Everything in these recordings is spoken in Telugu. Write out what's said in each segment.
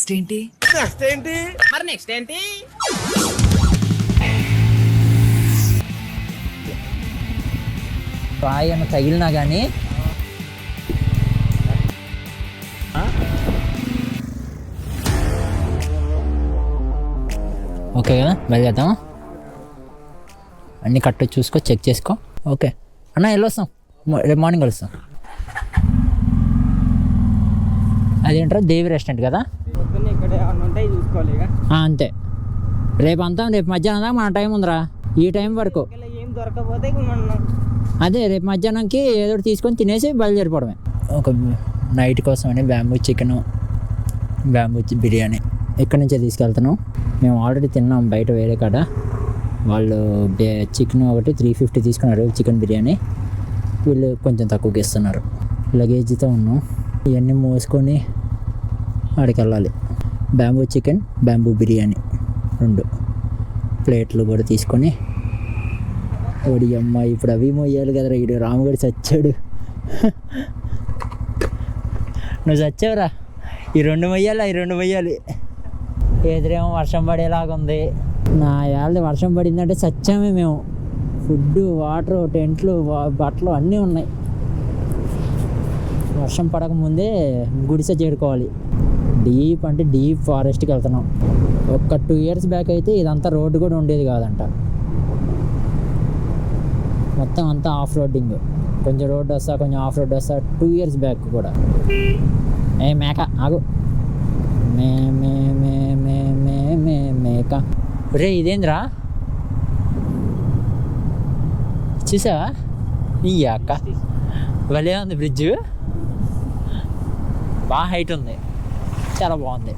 నెక్స్ట్ ఏంటి? మరి నెక్స్ట్ ఏంటి? రాయి అన్న తగిలినా కానీ ఓకే కదా, బయలుదేద్దాం. అన్నీ కరెక్ట్ చూసుకో, చెక్ చేసుకో. ఓకే అన్న, వెళ్ళొస్తాం, రేపు మార్నింగ్ కలుస్తాం. అదేంటారా దేవి రెస్టారెంట్ కదా? అంతే, రేపు అంతా, రేపు మధ్యాహ్నం దాకా మన టైం ఉందిరా. ఈ టైం వరకు ఏం దొరకపోతే అదే రేపు మధ్యాహ్నంకి ఏదో ఒకటి తీసుకొని తినేసి బయలుదేరిపోవడమే. ఒక నైట్ కోసం అని బ్యాంబూ చికెన్, బ్యాంబూ బిర్యానీ ఇక్కడి నుంచే తీసుకెళ్తాను. మేము ఆల్రెడీ తిన్నాం బయట వేరే కాడ. వాళ్ళు చికెన్ ఒకటి 350 తీసుకున్నారు చికెన్ బిర్యానీ, వీళ్ళు కొంచెం తక్కువకి ఇస్తున్నారు. లగేజ్తో ఉన్నాం, ఇవన్నీ మోసుకొని ఆడికి వెళ్ళాలి. బ్యాంబూ చికెన్, బ్యాంబూ బిర్యానీ 2 ప్లేట్లు కూడా తీసుకొని. ఓడి అమ్మ, ఇప్పుడు అవి మొయ్యాలి కదరా. ఇడు రాముగడి చచ్చాడు. నువ్వు చచ్చావురా. ఈ 2 మొయ్యాలి, ఈ 2 మొయ్యాలి. ఎదురేమో వర్షం పడేలాగుంది. నా ఏళ్ళది వర్షం పడిందంటే చచ్చామే మేము. ఫుడ్, వాటర్, టెంట్లు, బట్టలు అన్నీ ఉన్నాయి. వర్షం పడకముందే గుడిసె చేరుకోవాలి. డీప్ అంటే డీప్ ఫారెస్ట్కి వెళ్తున్నాం. ఒక 2 years బ్యాక్ అయితే ఇదంతా రోడ్డు కూడా ఉండేది కాదంట. మొత్తం అంతా ఆఫ్ రోడ్డింగ్, కొంచెం రోడ్డు వస్తా, కొంచెం ఆఫ్ రోడ్ వస్తా. 2 years బ్యాక్ కూడా. ఏ మేక ఆగు, మే మే మే మే మే మే మేక. రే ఇదేంద్రా, చూసావా? ఈ అక్క భలే ఉంది బ్రిడ్జ్, బాగా హైట్ ఉంది, చాలా బాగుంది.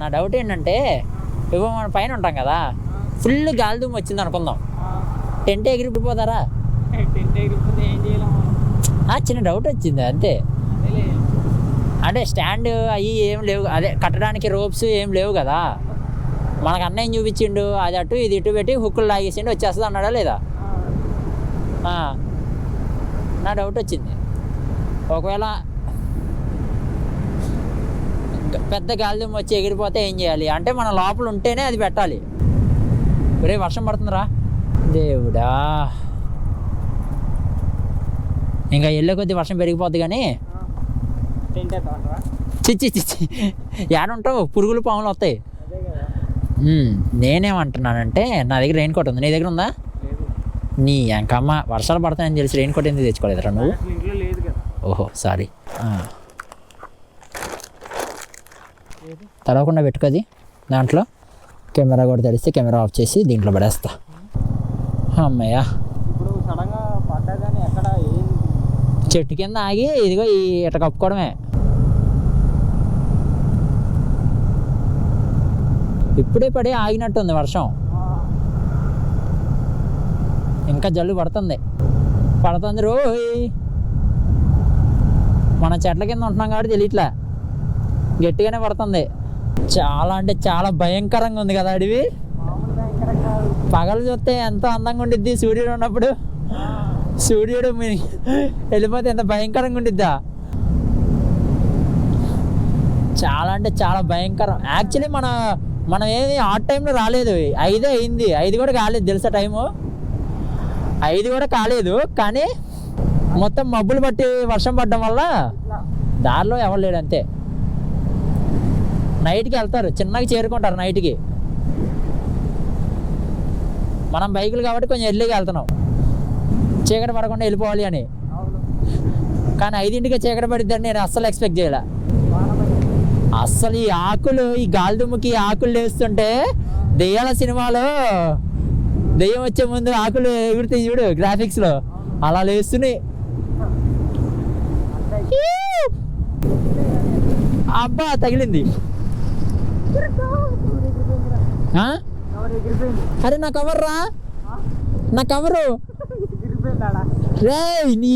నా డౌట్ ఏంటంటే, ఇప్పుడు మనం పైన ఉంటాం కదా, ఫుల్ గాలి దుమ్ము వచ్చింది అనుకుందాం, టెంట్ ఎగిరిపోతారా? చిన్న డౌట్ వచ్చింది అంతే. అంటే స్టాండ్ అవి ఏం లేవు, అదే కట్టడానికి రోప్స్ ఏం లేవు కదా. మనకు అన్నయ్య చూపించిండు, అది అటు ఇది ఇటు పెట్టి హుక్కులు లాగేసిండు, వచ్చేస్తుంది అన్నాడా లేదా? నా డౌట్ వచ్చింది, ఒకవేళ పెద్ద గాలిదుమ్ము వచ్చి ఎగిరిపోతే ఏం చేయాలి అంటే, మన లోపల ఉంటేనే అది పెట్టాలి. ఒరే వర్షం పడుతుందిరా దేవుడా. ఇంకా వెళ్ళే కొద్దీ వర్షం పెరిగిపోద్ది కానీ చిచ్చి ఏడుంటావు, పురుగులు పాములు వస్తాయి. నేనేమంటున్నానంటే, నా దగ్గర రెయిన్ కోట్ ఉంది, నీ దగ్గర ఉందా? నీ ఎంకమ్మ, వర్షాలు పడతాయని తెలిసి రెయిన్ కోట్ ఎందుకు తెచ్చుకోలేదురా నువ్వు? ఓహో సారీ. తడవకుండా పెట్టుకోది దాంట్లో. కెమెరా కూడా తెలిస్తే కెమెరా ఆఫ్ చేసి దీంట్లో పడేస్తా. అమ్మయ్యా, చెట్టు కింద ఆగి ఇదిగో ఈ ఇట కప్పుకోవడమే. ఇప్పుడే పడి ఆగినట్టుంది వర్షం, ఇంకా జల్లు పడుతుంది రోయ్. మన చెట్ల కింద ఉంటున్నాం కాబట్టి తెలియట్లే, గట్టిగానే పడుతుంది. చాలా అంటే చాలా భయంకరంగా ఉంది కదా అడవి. పగలు చూస్తే ఎంతో అందంగా ఉండిద్ది సూర్యుడు ఉన్నప్పుడు, సూర్యుడు వెళ్ళిపోతే ఎంత భయంకరంగా ఉండిద్దా. చాలా అంటే చాలా భయంకరం. యాక్చువల్లీ మనం ఏది ఆ టైంలో రాలేదు, 5 అయింది, 5 కూడా కాలేదు తెలుసా టైము, 5 కూడా కాలేదు. కానీ మొత్తం మబ్బులు పట్టి వర్షం పడడం వల్ల దారిలో ఎవరు లేడు అంతే. నైట్కి వెళ్తారు, చిన్నగా చేరుకుంటారు నైట్కి. మనం బైకులు కాబట్టి కొంచెం ఎర్లీగా వెళ్తున్నాం, చీకటి పడకుండా వెళ్ళిపోవాలి అని. కానీ 5ంటికే చీకటి పడిద్దని నేను అస్సలు ఎక్స్పెక్ట్ చేయలే. అస్సలు ఈ ఆకులు, ఈ గాలిదుమ్ముకి ఆకులు లేస్తుంటే దెయ్యాల సినిమాలో దెయ్యం వచ్చే ముందు ఆకులు ఎగురుతాయి చూడు గ్రాఫిక్స్లో, అలా లేస్తున్నాయి. అబ్బా తగిలింది. అరే నా కవర్ రా, నా కవరు రే. నీ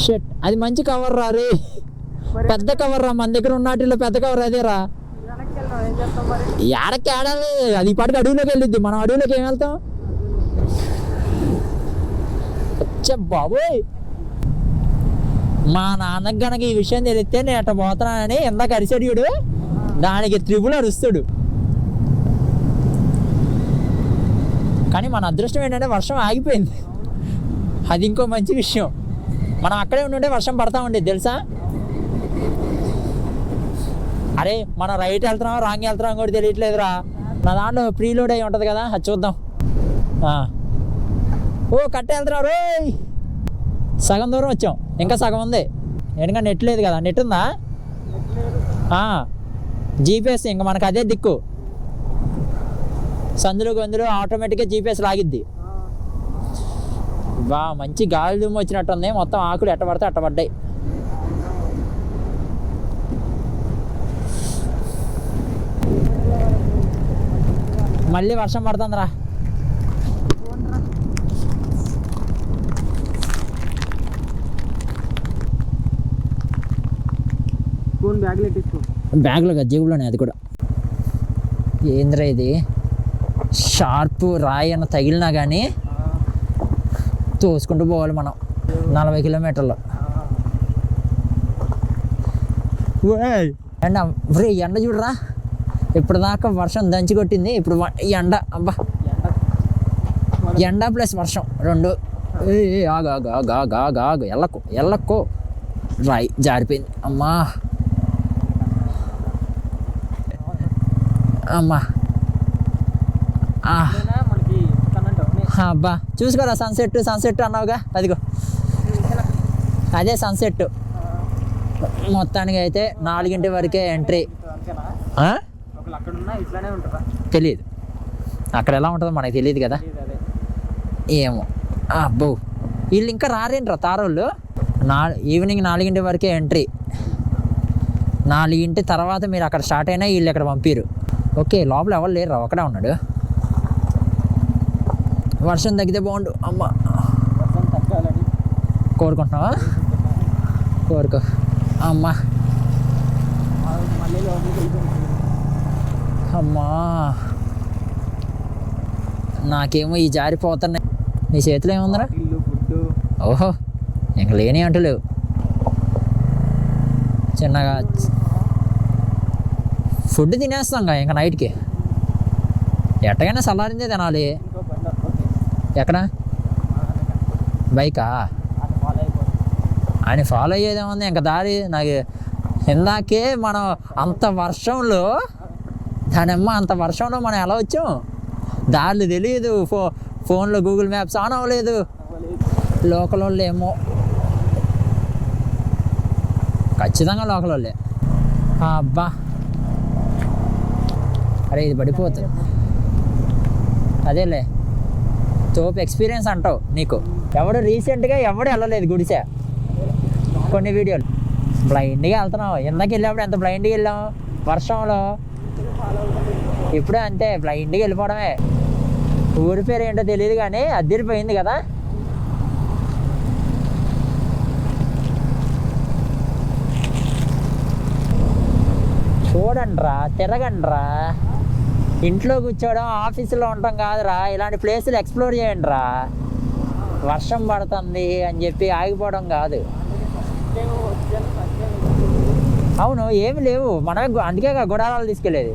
షట్, అది మంచి కవర్ రా రే, పెద్ద కవర్ రా, మన దగ్గర ఉన్నటిలో పెద్ద కవర్ అదేరా. ఏడకి ఏడాలి, అది పాటికి అడవిలోకి వెళ్ళిద్ది, మనం అడవిలోకి ఏం వెళ్తాం? బాబోయ్ మా నాన్నకి కనుక ఈ విషయం తెలిస్తే నేను అట్ట పోతున్నానని ఎందాక అరిసెడియుడు దానికి త్రిపుల్ అరుస్తాడు. కానీ మన అదృష్టం ఏంటంటే వర్షం ఆగిపోయింది, అది ఇంకో మంచి విషయం. మనం అక్కడే ఉండుంటే వర్షం పడతా ఉండేది తెలుసా. అరే మనం రైట్ వెళ్తున్నాం రాంగ్ వెళ్తున్నాం కూడా తెలియట్లేదురా. నా దాంట్లో ప్రీలోడ్ అయి ఉంటుంది కదా, అది చూద్దాం. ఓ కట్ట వెళ్తున్నావు రే, సగం దూరం వచ్చాం, ఇంకా సగం ఉంది. ఎందుకంటే నెట్ లేదు కదా. నెట్ ఉందా? జీపీఎస్ ఇంకా మనకు అదే దిక్కు. సందులు గొంతులు ఆటోమేటిక్గా జీపీఎస్ లాగిద్ది. బా మంచి గాలి దుమ్ము వచ్చినట్టుంది, మొత్తం ఆకులు ఎట్ట పడితే అట్ట పడ్డాయి. మళ్ళీ వర్షం పడుతుందిరా. బ్యాగ్లో కదా, జేబులోనే. అది కూడా ఏంద్రా ఇది, షార్ప్ రాయి అన్న తగిలినా కానీ తోసుకుంటూ పోవాలి మనం 40 కిలోమీటర్లు. ఎండ రే, ఎండ చూడరా. ఇప్పుడు దాకా వర్షం దంచి కొట్టింది, ఇప్పుడు ఎండ. అబ్బా ఎండ ప్లస్ వర్షం రెండు. ఆగు ఆగు ఆగు ఆగు ఆగు ఆగు, ఎల్లక్కో రాయి జారిపోయింది. అమ్మా అమ్మా అబ్బా చూసుకోరా, సన్సెట్ అన్నావుగా, అదిగో అదే సన్సెట్. మొత్తానికి అయితే 4 వరకే ఎంట్రీ. తెలియదు అక్కడ ఎలా ఉంటుందో మనకి తెలియదు కదా. ఏమో అబ్బో, వీళ్ళు ఇంకా రారేంట్రా తారోళ్ళు. ఈవినింగ్ 4 వరకే ఎంట్రీ. 4 తర్వాత మీరు అక్కడ స్టార్ట్ అయినా వీళ్ళు ఇక్కడ పంపిరు. ఓకే లోపల ఎవరు లేరురా, ఒకడే ఉన్నాడు. వర్షం తగ్గితే బాగుండు. అమ్మ కోరుకుంటున్నావా? కోరుకో. అమ్మా అమ్మా నాకేమో ఈ జారిపోతున్నాయి. నీ చేతిలో ఏముందరా? ఓహో ఇంక లేని అంటూ లేవు. చిన్నగా ఫుడ్ తినేస్తాంగా ఇంకా నైట్కి. ఎట్టగైనా చల్లారిందే తినాలి. ఎక్కడ బైకా? ఆయన ఫాలో అయ్యేదేముంది ఇంకా దారి. నాకు ఇందాకే మనం అంత వర్షంలో, దానమ్మ అంత వర్షంలో మనం ఎలా వచ్చాం? దారులు తెలియదు, ఫోన్లో గూగుల్ మ్యాప్స్ ఆన్ అవ్వలేదు. లోకల్ వాళ్ళు ఏమో, ఖచ్చితంగా లోకల్ వాళ్ళే. అబ్బా అరే ఇది పడిపోతుంది. అదేలే తోపు ఎక్స్పీరియన్స్ అంటావు నీకు. రీసెంట్గా ఎవడు వెళ్ళలేదు గుడిసే. కొన్ని వీడియోలు బ్లైండ్గా వెళ్తున్నావు. ఇందాక వెళ్ళినప్పుడు ఎంత బ్లైండ్గా వెళ్ళాం వర్షంలో. ఇప్పుడే అంతే, బ్లైండ్గా వెళ్ళిపోవడమే. ఊరి పేరు ఏంటో తెలియదు కానీ అద్దరిపోయింది కదా. చూడండిరా, తిరగండిరా. ఇంట్లో కూర్చోవడం ఆఫీసులో ఉండటం కాదురా, ఇలాంటి ప్లేసులు ఎక్స్ప్లోర్ చేయండి రా. వర్షం పడుతుంది అని చెప్పి ఆగిపోవడం కాదు. అవును ఏమి లేవు మనమే, అందుకే గుడారాలు తీసుకెళ్ళేది.